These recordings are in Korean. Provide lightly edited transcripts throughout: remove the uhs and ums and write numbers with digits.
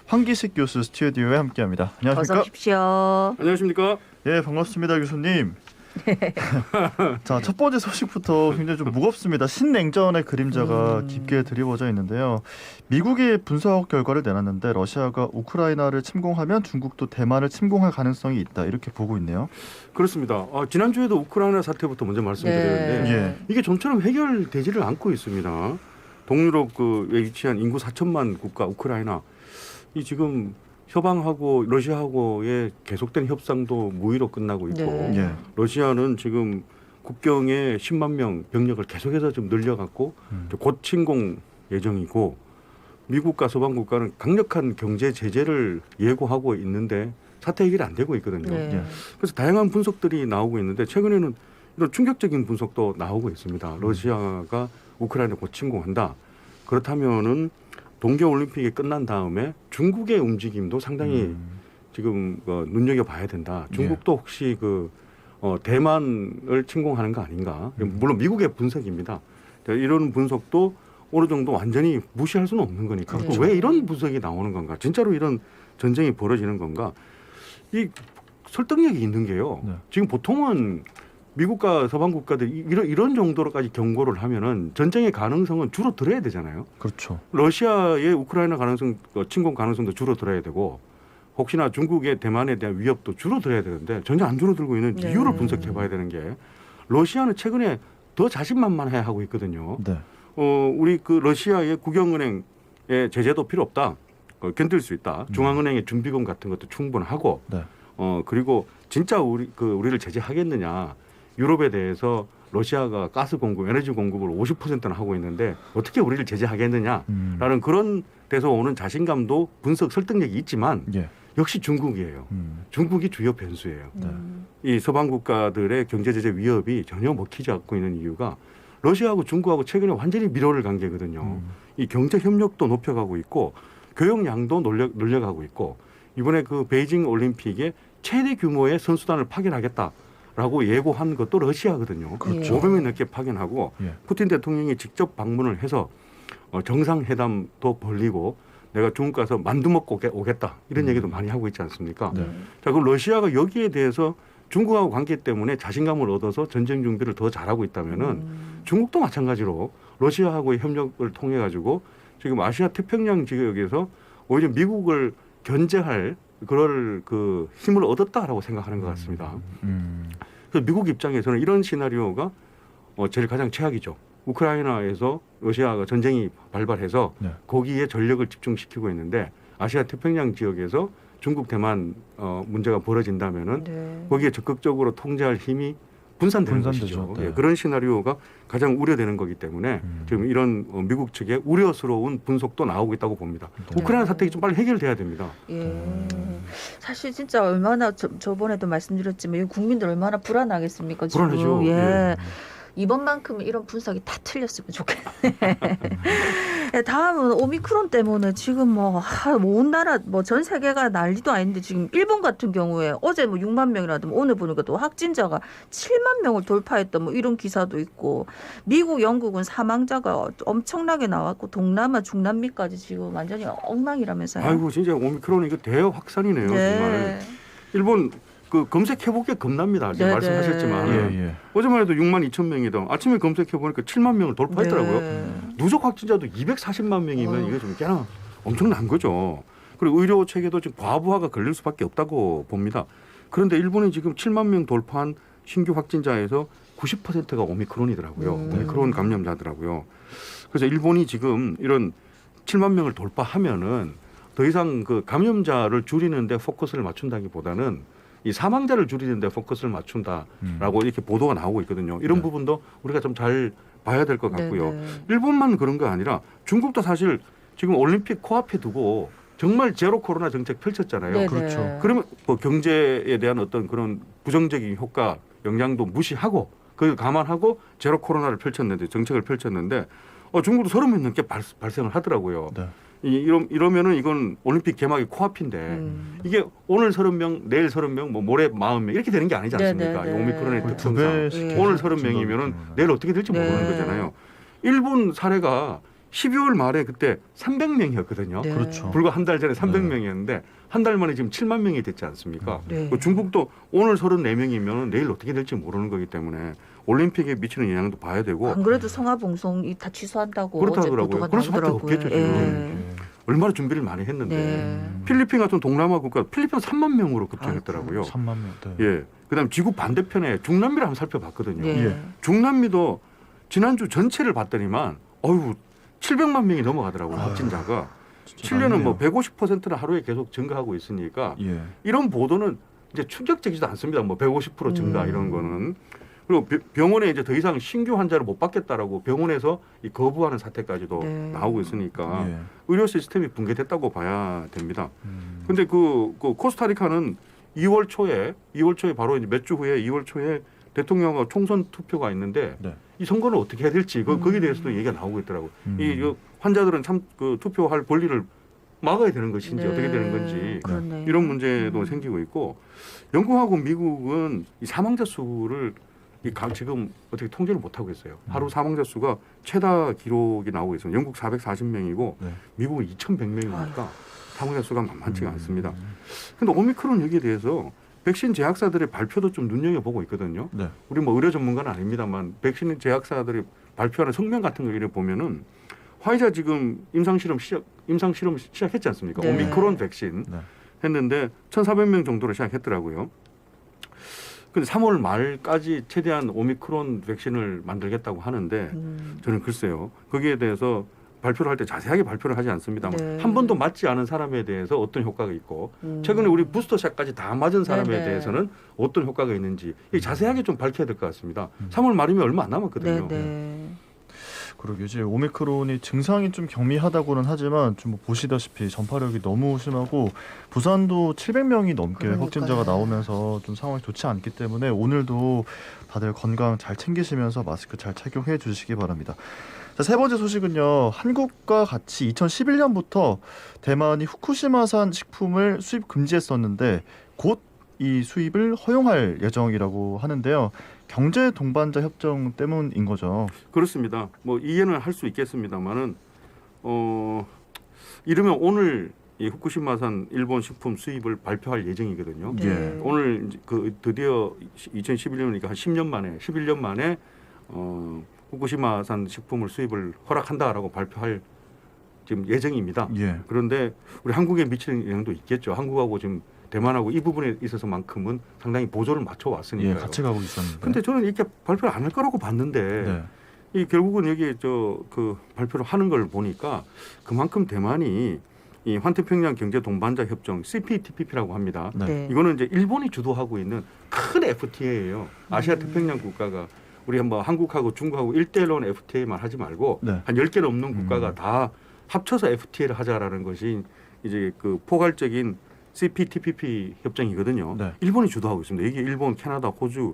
황기식 교수 스튜디오에 함께합니다. 안녕하십니까? 어서 오십시오. 안녕하십니까? 예, 반갑습니다, 교수님. 자, 첫 번째 소식부터 굉장히 좀 무겁습니다. 신냉전의 그림자가 깊게 드리워져 있는데요. 미국이 분석 결과를 내놨는데 러시아가 우크라이나를 침공하면 중국도 대만을 침공할 가능성이 있다, 이렇게 보고 있네요. 그렇습니다. 지난주에도 우크라이나 사태부터 먼저 말씀드렸는데 예. 이게 좀처럼 해결되지를 않고 있습니다. 동유럽 그 위치한 인구 4천만 국가 우크라이나 이 지금 서방하고 러시아하고의 계속된 협상도 무의로 끝나고 있고 네. 예. 러시아는 지금 국경에 10만 명 병력을 계속해서 좀 늘려갖고 곧 침공 예정이고 미국과 서방 국가는 강력한 경제 제재를 예고하고 있는데 사태 해결이 안 되고 있거든요. 네. 예. 그래서 다양한 분석들이 나오고 있는데 최근에는 이런 충격적인 분석도 나오고 있습니다. 러시아가 우크라이나 곧 침공한다. 그렇다면은 동계올림픽이 끝난 다음에 중국의 움직임도 상당히 지금 눈여겨봐야 된다. 중국도 혹시 대만을 침공하는 거 아닌가. 물론 미국의 분석입니다. 이런 분석도 어느 정도 완전히 무시할 수는 없는 거니까. 그렇죠. 왜 이런 분석이 나오는 건가. 진짜로 이런 전쟁이 벌어지는 건가. 이 설득력이 있는 게요. 네. 지금 보통은 미국과 서방 국가들이 이런 정도로까지 경고를 하면은 전쟁의 가능성은 줄어들어야 되잖아요. 그렇죠. 러시아의 우크라이나 가능성, 침공 가능성도 줄어들어야 되고 혹시나 중국의 대만에 대한 위협도 줄어들어야 되는데 전혀 안 줄어들고 있는 네. 이유를 분석해봐야 되는 게 러시아는 최근에 더 자신만만해 하고 있거든요. 네. 우리 러시아의 국영은행의 제재도 필요 없다. 견딜 수 있다. 중앙은행의 준비금 같은 것도 충분하고 네. 그리고 진짜 우리를 제재하겠느냐. 유럽에 대해서 러시아가 가스 공급, 에너지 공급을 50%나 하고 있는데 어떻게 우리를 제재하겠느냐라는 그런 데서 오는 자신감도 분석 설득력이 있지만 예. 역시 중국이에요. 중국이 주요 변수예요. 네. 이 서방 국가들의 경제 제재 위협이 전혀 먹히지 않고 있는 이유가 러시아하고 중국하고 최근에 완전히 미로를 간 게거든요. 이 경제 협력도 높여가고 있고 교역량도 늘려가고 있고 이번에 베이징 올림픽에 최대 규모의 선수단을 파견하겠다. 라고 예고한 것도 러시아거든요. 그렇죠. 500명 넘게 파견하고 예. 푸틴 대통령이 직접 방문을 해서 정상회담도 벌리고 내가 중국 가서 만두 먹고 오겠다 이런 얘기도 많이 하고 있지 않습니까? 네. 자, 그럼 러시아가 여기에 대해서 중국하고 관계 때문에 자신감을 얻어서 전쟁 준비를 더 잘하고 있다면은 중국도 마찬가지로 러시아하고의 협력을 통해 가지고 지금 아시아 태평양 지역에서 오히려 미국을 견제할 그럴 힘을 얻었다라고 생각하는 것 같습니다. 그래서 미국 입장에서는 이런 시나리오가 제일 가장 최악이죠. 우크라이나에서 러시아가 전쟁이 발발해서 네. 거기에 전력을 집중시키고 있는데 아시아 태평양 지역에서 중국 대만 문제가 벌어진다면은 네. 거기에 적극적으로 통제할 힘이 분산되는 분산되죠. 것이죠. 네. 예, 그런 시나리오가 가장 우려되는 거기 때문에 지금 이런 미국 측의 우려스러운 분석도 나오고 있다고 봅니다. 네. 우크라이나 사태가 좀 빨리 해결돼야 됩니다. 예. 사실 진짜 얼마나 저번에도 말씀드렸지만 이 국민들 얼마나 불안하겠습니까? 지금. 불안하죠. 예. 예. 이번만큼은 이런 분석이 다 틀렸으면 좋겠네. 다음은 오미크론 때문에 지금 온 나라 전 세계가 난리도 아닌데 지금 일본 같은 경우에 어제 6만 명이라도 오늘 보니까 또 확진자가 7만 명을 돌파했던 이런 기사도 있고 미국, 영국은 사망자가 엄청나게 나왔고 동남아, 중남미까지 지금 완전히 엉망이라면서요. 아이고 진짜 오미크론 이거 대확산이네요. 네. 정말. 일본 검색해보기에 겁납니다. 지금 네, 말씀하셨지만 예. 어제만 해도 6만 2천 명이던 아침에 검색해보니까 7만 명을 돌파했더라고요. 네. 누적 확진자도 240만 명이면 이게 좀 꽤나 엄청난 거죠. 그리고 의료 체계도 지금 과부하가 걸릴 수밖에 없다고 봅니다. 그런데 일본이 지금 7만 명 돌파한 신규 확진자에서 90%가 오미크론이더라고요. 오미크론 감염자더라고요. 그래서 일본이 지금 이런 7만 명을 돌파하면은 더 이상 감염자를 줄이는데 포커스를 맞춘다기보다는 이 사망자를 줄이는 데 포커스를 맞춘다라고 이렇게 보도가 나오고 있거든요. 이런 네. 부분도 우리가 좀 잘 봐야 될 것 같고요. 네. 일본만 그런 거 아니라 중국도 사실 지금 올림픽 코앞에 두고 정말 제로 코로나 정책 펼쳤잖아요. 네. 그렇죠. 그러면 경제에 대한 어떤 그런 부정적인 효과, 영향도 무시하고 그걸 감안하고 제로 코로나를 펼쳤는데 정책을 펼쳤는데 중국도 30명 넘게 발생을 하더라고요. 네. 이러면은 이건 올림픽 개막이 코앞인데 이게 오늘 30명, 내일 30명, 모레 40명 이렇게 되는 게 아니지 않습니까? 네. 이 오미크론의 거의 특성상 두 배 오늘 30명이면은 내일 어떻게 될지 네. 모르는 거잖아요. 일본 사례가 12월 말에 그때 300명이었거든요. 네. 그렇죠. 불과 한 달 전에 300명이었는데 한 달 만에 지금 7만 명이 됐지 않습니까? 네. 그 중국도 오늘 34명이면 내일 어떻게 될지 모르는 거기 때문에 올림픽에 미치는 영향도 봐야 되고 안 그래도 성화봉송이 다 취소한다고 어제 그렇다더라고요. 보도가 그럴 수밖에 나오더라고요. 없겠죠, 지금. 얼마나 준비를 많이 했는데 네. 필리핀 같은 동남아 국가 필리핀 3만 명으로 급증했더라고요. 3만 명. 네. 예. 그다음 지구 반대편에 중남미를 한번 살펴봤거든요. 네. 예. 중남미도 지난주 전체를 봤더니만 어유 700만 명이 넘어가더라고요. 아유, 확진자가. 진짜 칠년은 뭐 많네요. 150%는 하루에 계속 증가하고 있으니까 예. 이런 보도는 이제 충격적이지도 않습니다. 뭐 150% 증가 이런 거는. 그리고 병원에 이제 더 이상 신규 환자를 못 받겠다라고 병원에서 이 거부하는 사태까지도 네. 나오고 있으니까 예. 의료 시스템이 붕괴됐다고 봐야 됩니다. 근데 그 코스타리카는 2월 초에 바로 이제 몇 주 후에 2월 초에 대통령 총선 투표가 있는데 네. 이 선거를 어떻게 해야 될지 거기에 대해서도 얘기가 나오고 있더라고요. 이 환자들은 참 그 투표할 권리를 막아야 되는 것인지 네. 어떻게 되는 건지 그렇네요. 이런 문제도 생기고 있고 영국하고 미국은 이 사망자 수를 지금 어떻게 통제를 못 하고 있어요. 하루 사망자 수가 최다 기록이 나오고 있어요. 영국 440명이고 네. 미국은 2,100명이니까 사망자 수가 만만치가 않습니다. 그런데 오미크론 여기에 대해서 백신 제약사들의 발표도 좀 눈여겨보고 있거든요. 네. 우리 뭐 의료 전문가는 아닙니다만 백신 제약사들이 발표하는 성명 같은 거 이래 보면은 화이자 지금 임상 실험 시작했지 않습니까? 네. 오미크론 백신 네. 했는데 1,400명 정도로 시작했더라고요. 근데 3월 말까지 최대한 오미크론 백신을 만들겠다고 하는데 저는 글쎄요. 거기에 대해서 발표를 할 때 자세하게 발표를 하지 않습니다만 네. 한 번도 맞지 않은 사람에 대해서 어떤 효과가 있고 최근에 우리 부스터샷까지 다 맞은 사람에 네네. 대해서는 어떤 효과가 있는지 이 자세하게 좀 밝혀야 될 것 같습니다. 3월 말이면 얼마 안 남았거든요. 네. 그러게 이제 오미크론이 증상이 좀 경미하다고는 하지만 좀뭐 보시다시피 전파력이 너무 심하고 부산도 700명이 넘게 그러니까요. 확진자가 나오면서 좀 상황이 좋지 않기 때문에 오늘도 다들 건강 잘 챙기시면서 마스크 잘 착용해 주시기 바랍니다. 자, 세 번째 소식은요. 한국과 같이 2011년부터 대만이 후쿠시마산 식품을 수입 금지했었는데 곧 이 수입을 허용할 예정이라고 하는데요. 경제 동반자 협정 때문인 거죠. 그렇습니다. 뭐 이해는 할 수 있겠습니다만은 이르면 오늘 이 후쿠시마산 일본 식품 수입을 발표할 예정이거든요. 네. 예. 오늘 이제 그 드디어 2011년이니까 한 10년 만에 11년 만에 후쿠시마산 식품을 수입을 허락한다라고 발표할 지금 예정입니다. 예. 그런데 우리 한국에 미치는 영향도 있겠죠. 한국하고 지금 대만하고 이 부분에 있어서만큼은 상당히 보조를 맞춰 예, 왔으니까요. 같이 가고 있었는데. 근데 저는 이렇게 발표를 안 할 거라고 봤는데 네. 이 결국은 여기 그 발표를 하는 걸 보니까 그만큼 대만이 이 환태평양 경제 동반자 협정 CPTPP라고 합니다. 네. 네. 이거는 이제 일본이 주도하고 있는 큰 FTA예요. 아시아 태평양 국가가 우리 한번 한국하고 중국하고 1대1로 FTA만 하지 말고 네. 한 10개 넘는 국가가 다 합쳐서 FTA를 하자라는 것이 이제 그 포괄적인 CPTPP 협정이거든요. 네. 일본이 주도하고 있습니다. 이게 일본, 캐나다, 호주,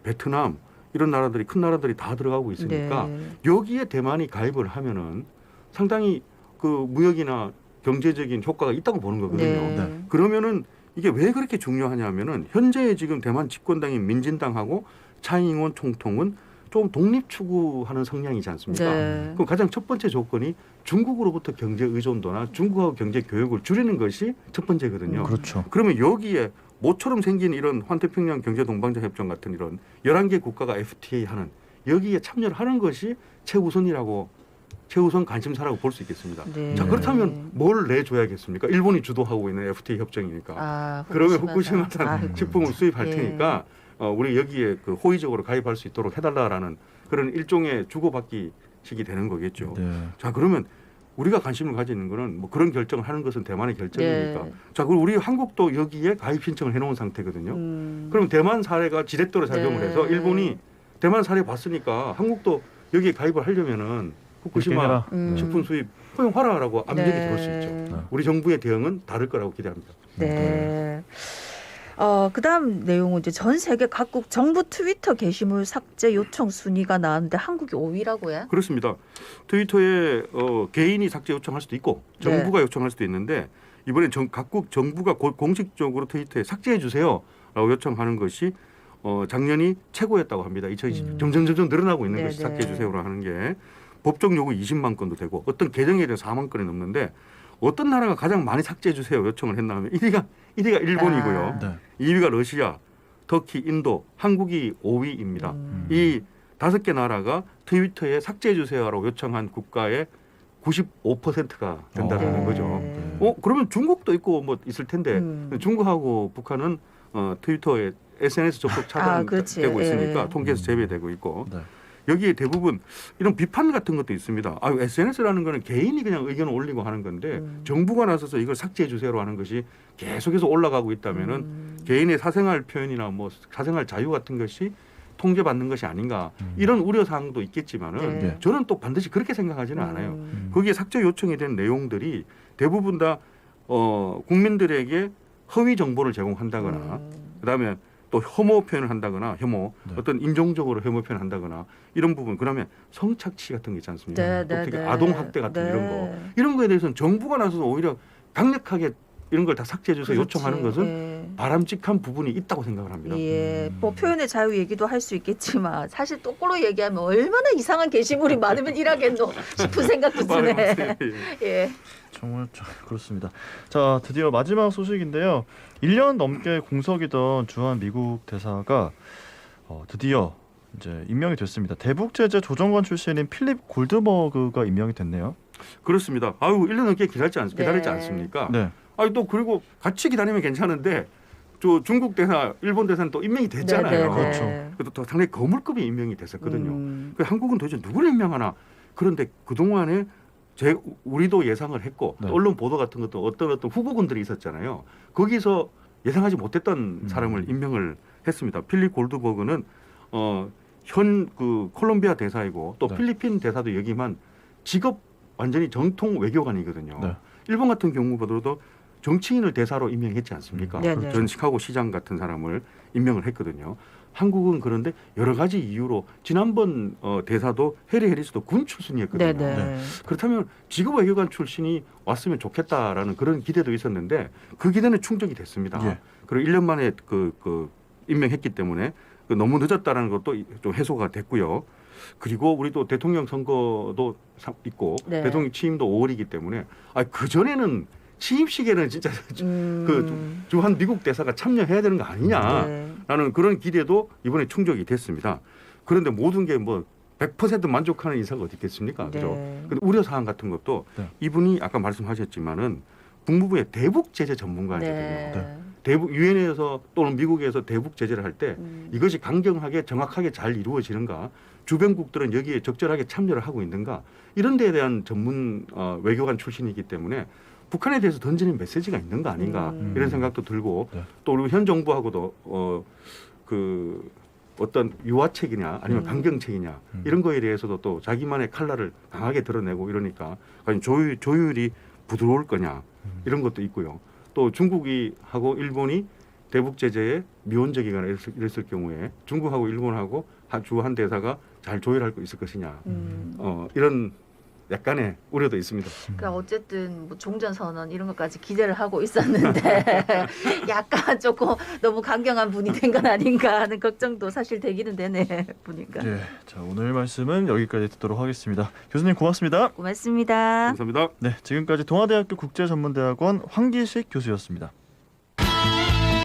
베트남 이런 나라들이 큰 나라들이 다 들어가고 있으니까 네. 여기에 대만이 가입을 하면은 상당히 그 무역이나 경제적인 효과가 있다고 보는 거거든요. 네. 그러면은 이게 왜 그렇게 중요하냐면은 현재 지금 대만 집권당인 민진당하고 차이잉원 총통은 좀 독립 추구하는 성향이지 않습니까? 네. 그럼 가장 첫 번째 조건이 중국으로부터 경제 의존도나 중국하고 경제 교역을 줄이는 것이 첫 번째거든요. 그렇죠. 그러면 여기에 모처럼 생긴 이런 환태평양 경제 동반자 협정 같은 이런 11개 국가가 FTA 하는 여기에 참여를 하는 것이 최우선 관심사라고 볼 수 있겠습니다. 네. 자, 그렇다면 뭘 내줘야겠습니까? 일본이 주도하고 있는 FTA 협정이니까. 아, 그러면 후쿠시마산. 후쿠시마산 아이고. 식품을 수입할 예. 테니까 우리 여기에 그 호의적으로 가입할 수 있도록 해달라라는 그런 일종의 주고받기식이 되는 거겠죠. 네. 자, 그러면 우리가 관심을 가지는 거는 뭐 그런 결정을 하는 것은 대만의 결정이니까. 네. 자, 그리고 우리 한국도 여기에 가입 신청을 해놓은 상태거든요. 그럼 대만 사례가 지렛대로 작용을 네. 해서 일본이 대만 사례 봤으니까 한국도 여기에 가입을 하려면은 후쿠시마 해라. 식품 수입 허용하라라고 압력이 들어올 수 있죠. 네. 우리 정부의 대응은 다를 거라고 기대합니다. 네. 그다음 내용은 이제 전 세계 각국 정부 트위터 게시물 삭제 요청 순위가 나왔는데 한국이 5위라고요? 그렇습니다. 트위터에 개인이 삭제 요청할 수도 있고 정부가 요청할 수도 있는데 이번에 각국 정부가 공식적으로 트위터에 삭제해 주세요라고 요청하는 것이 작년이 최고였다고 합니다. 2020 점점 늘어나고 있는 것이 네네. 삭제해 주세요라고 하는 게 법정 요구 20만 건도 되고 어떤 계정에 대해 4만 건이 넘는데 어떤 나라가 가장 많이 삭제해 주세요 요청을 했나 하면 1위가 일본이고요. 네. 2위가 러시아, 터키, 인도, 한국이 5위입니다. 이 5개 나라가 트위터에 삭제해 주세요라고 요청한 국가의 95%가 된다는 네. 거죠. 네. 그러면 중국도 있고 뭐 있을 텐데 음. 중국하고 북한은 트위터에 SNS 접속 그렇지. 차단되고 있으니까 예. 통계에서 제외되고 있고 네. 여기에 대부분 이런 비판 같은 것도 있습니다. SNS라는 거는 개인이 그냥 의견을 올리고 하는 건데 정부가 나서서 이걸 삭제해 주세요로 하는 것이 계속해서 올라가고 있다면은 개인의 사생활 표현이나 뭐 사생활 자유 같은 것이 통제받는 것이 아닌가 이런 우려 사항도 있겠지만은 네. 저는 또 반드시 그렇게 생각하지는 않아요. 거기에 삭제 요청이 된 내용들이 대부분 다 국민들에게 허위 정보를 제공한다거나 그다음에 또 혐오 표현을 한다거나 네. 어떤 인종적으로 혐오 표현을 한다거나 이런 부분 그다음에 성착취 같은 게 있지 않습니까? 네, 또 네, 특히 네. 아동 학대 같은 네. 이런 거에 대해서는 정부가 나서서 오히려 강력하게 이런 걸 다 삭제해 주세요 그렇지. 요청하는 것은 예. 바람직한 부분이 있다고 생각을 합니다. 예, 뭐 표현의 자유 얘기도 할 수 있겠지만 사실 똑바로 얘기하면 얼마나 이상한 게시물이 많으면 일하겠노 싶은 생각도 드네. 예. 정말 그렇습니다. 자, 드디어 마지막 소식인데요. 1년 넘게 공석이던 주한 미국 대사가 드디어 이제 임명이 됐습니다. 대북 제재 조정관 출신인 필립 골드버그가 임명이 됐네요. 그렇습니다. 1년 넘게 기다리지 네. 않습니까? 네. 또 그리고 같이 기다리면 괜찮은데 저 중국 대사, 일본 대사는 또 임명이 됐잖아요. 네, 네, 네. 그렇죠. 그래도 또 상당히 거물급이 임명이 됐었거든요. 그 한국은 도대체 누구를 임명하나? 그런데 그 동안에 우리도 예상을 했고 네. 또 언론 보도 같은 것도 어떤 후보군들이 있었잖아요. 거기서 예상하지 못했던 사람을 임명을 했습니다. 필립 골드버그는 현 그 콜롬비아 대사이고 또 네. 필리핀 대사도 역임한 직업 완전히 정통 외교관이거든요. 네. 일본 같은 경우보다도 정치인을 대사로 임명했지 않습니까? 네, 네. 전 시카고 시장 같은 사람을 임명을 했거든요. 한국은 그런데 여러 가지 이유로 지난번 대사도 해리 해리스도 군 출신이었거든요. 네, 네. 그렇다면 직업 외교관 출신이 왔으면 좋겠다라는 그런 기대도 있었는데 그 기대는 충족이 됐습니다. 예. 그리고 1년 만에 그 임명했기 때문에 너무 늦었다라는 것도 좀 해소가 됐고요. 그리고 우리도 대통령 선거도 있고 네. 대통령 취임도 5월이기 때문에 그 전에는 취임식에는 진짜 그 주한 미국 대사가 참여해야 되는 거 아니냐라는 네. 그런 기대도 이번에 충족이 됐습니다. 그런데 모든 게 뭐 100% 만족하는 인사가 어디 있겠습니까? 그죠? 네. 근데 우려 사항 같은 것도 네. 이분이 아까 말씀하셨지만은 국무부의 대북 제재 전문가이거든요. 네. 대북 유엔에서 또는 미국에서 대북 제재를 할 때 음. 이것이 강경하게 정확하게 잘 이루어지는가, 주변국들은 여기에 적절하게 참여를 하고 있는가, 이런 데에 대한 전문 외교관 출신이기 때문에 북한에 대해서 던지는 메시지가 있는 거 아닌가 이런 생각도 들고 네. 또 우리 현 정부하고도 그 어떤 유화책이냐 아니면 강경책이냐 이런 거에 대해서도 또 자기만의 칼날을 강하게 드러내고 이러니까 과연 조율이 부드러울 거냐 이런 것도 있고요. 또 중국이 하고 일본이 대북 제재에 미온적이거나 이랬을 경우에 중국하고 일본하고 주한 대사가 잘 조율할 수 있을 것이냐 이런 약간의 우려도 있습니다. 그러니까 어쨌든 뭐 종전선언 이런 것까지 기대를 하고 있었는데 약간 조금 너무 강경한 분이 된 건 아닌가 하는 걱정도 사실 되기는 되네 보니까. 예. 자, 오늘 말씀은 여기까지 듣도록 하겠습니다. 교수님 고맙습니다. 고맙습니다. 감사합니다. 네, 지금까지 동아대학교 국제전문대학원 황기식 교수였습니다.